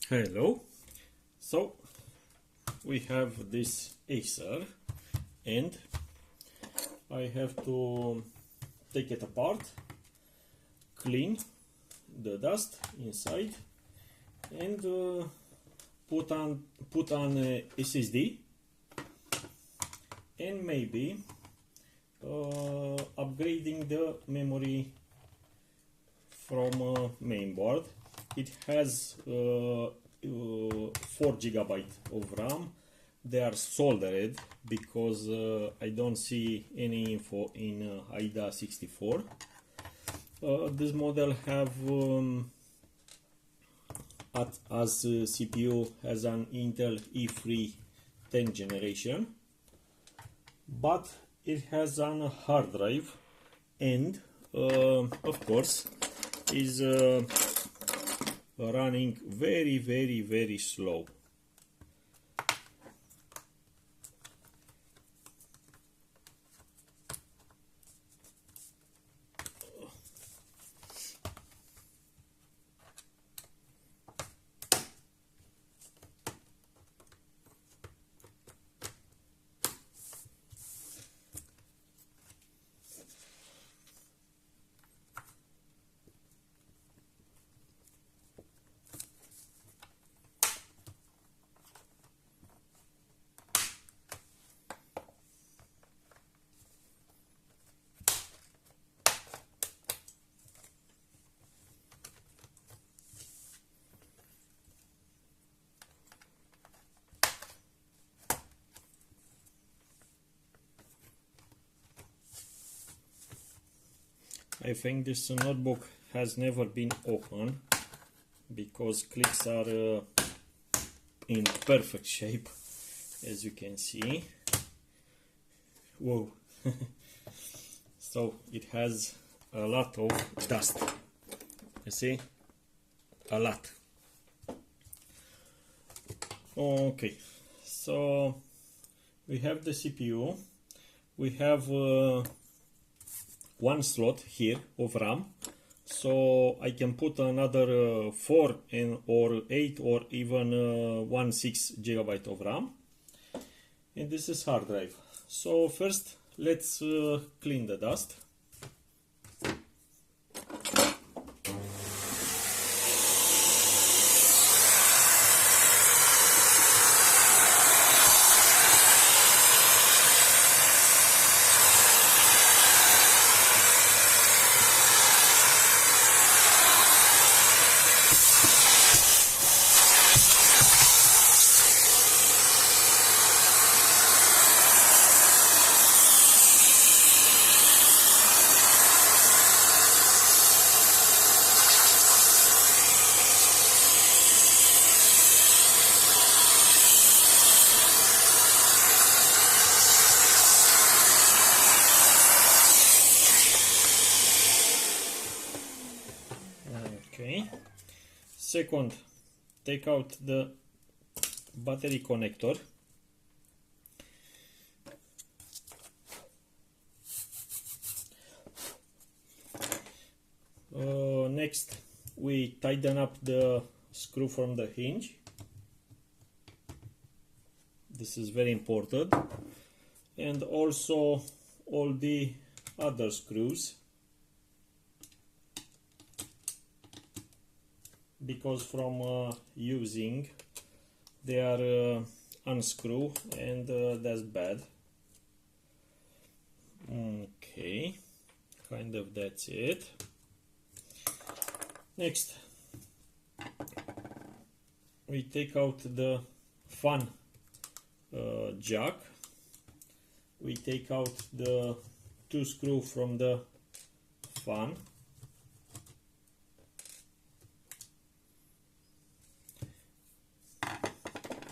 Hello. So we have this Acer and I have to take it apart, clean the dust inside and put on SSD and maybe upgrading the memory from mainboard. It has 4 GB of RAM. They are soldered because I don't see any info in AIDA64. This model have as CPU has an Intel E3 10th generation, but it has a hard drive and of course is running very slow. I think this notebook has never been opened because clicks are in perfect shape, as you can see. Whoa. So it has a lot of dust. You see? A lot. Okay, so we have the CPU. We have one slot here of RAM, so I can put another 4 or 8 or even 16 GB of RAM, and this is hard drive. So first let's clean the dust. Okay. Second, take out the battery connector. Next, we tighten up the screw from the hinge. This is very important. And also all the other screws, because from using they are unscrew and that's bad. Okay, kind of that's it. Next, we take out the fan jack. We take out the 2 screws from the fan.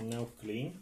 Now clean.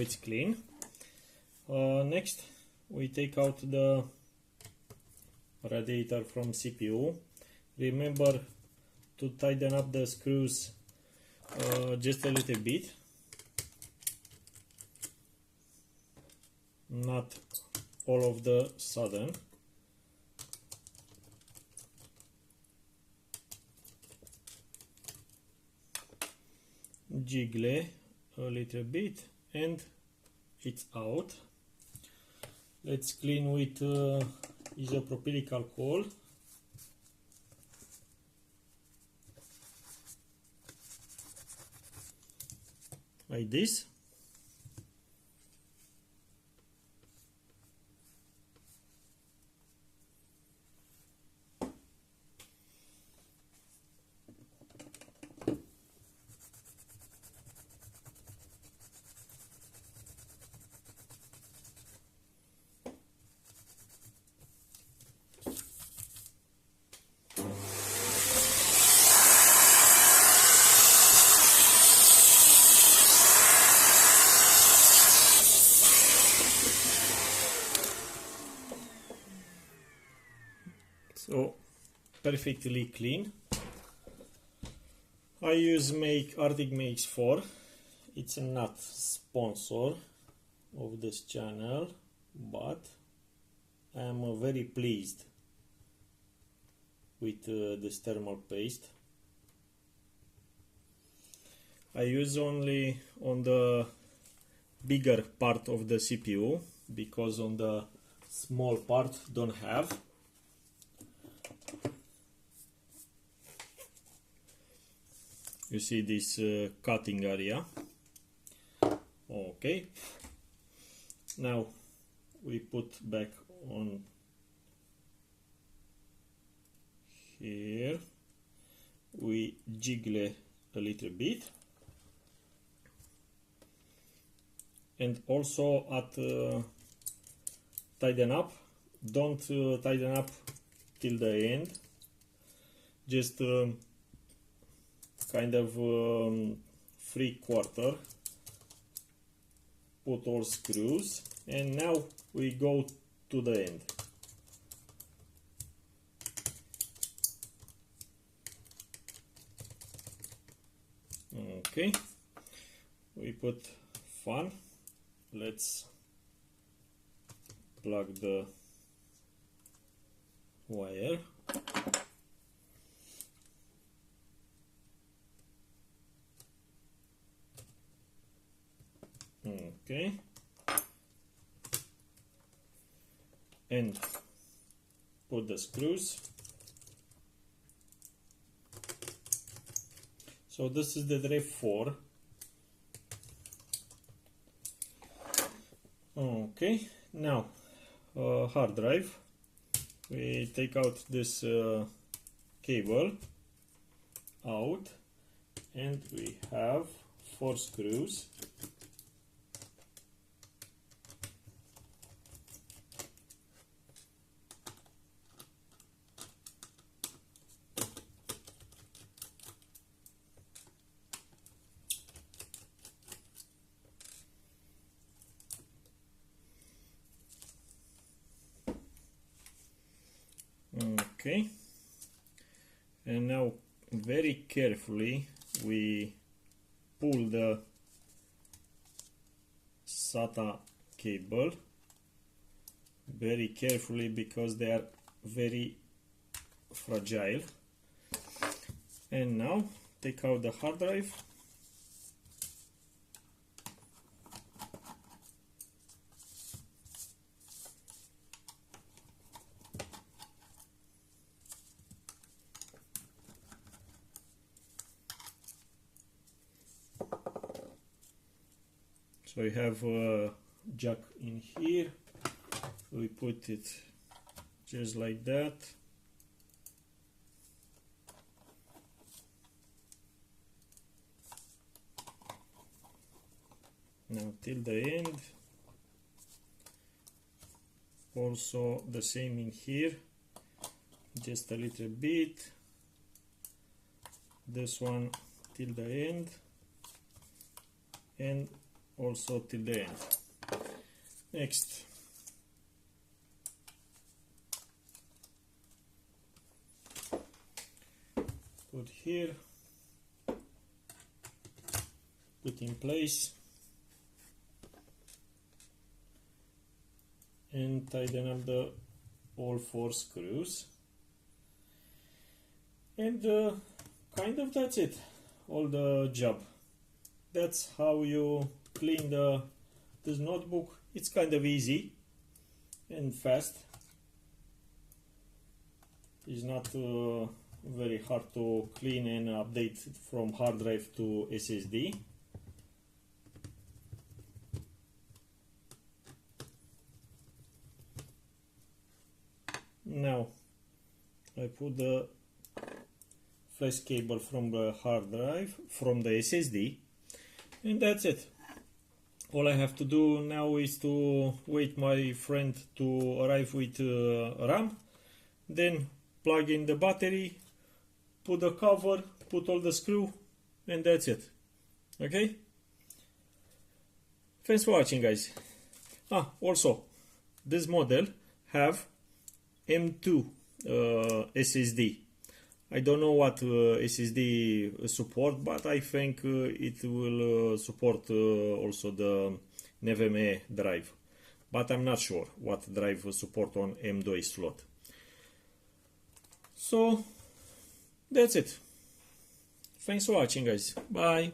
it's clean. Next we take out the radiator from CPU. Remember to tighten up the screws just a little bit, not all of the sudden. Jiggle a little bit and it's out. Let's clean with isopropylic alcohol. Like this. So perfectly clean. I use Arctic Makes 4. It's not sponsor of this channel, but I am very pleased with this thermal paste. I use only on the bigger part of the CPU, because on the small part don't have. You see this cutting area. Okay. Now we put back on here. We jiggle a little bit. And also tighten up. Don't tighten up till the end. Just kind of 3/4. Put all screws, and now we go to the end. Okay, we put fan. Let's plug the wire. Okay, and put the screws. So this is the drive 4. Okay, now hard drive. We take out this cable out, and we have 4 screws. Okay, and now very carefully we pull the SATA cable very carefully, because they are very fragile. And now take out the hard drive. So we have a jack in here. We put it just like that. Now till the end. Also the same in here, just a little bit. This one till the end, and also till the end. Next, put here, put in place, and tighten up the all 4 screws, and kind of that's it, all the job. That's how you clean this notebook. It's kind of easy and fast. It's not very hard to clean and update from hard drive to SSD. Now I put the flash cable from the hard drive, from the SSD, and that's it. All I have to do now is to wait my friend to arrive with RAM, then plug in the battery, put the cover, put all the screw, and that's it. Okay? Thanks for watching, guys. Also, this model have M2 SSD. I don't know what SSD support, but I think it will support also the NVMe drive. But I'm not sure what drive will support on M2 slot. So that's it. Thanks for watching, guys. Bye.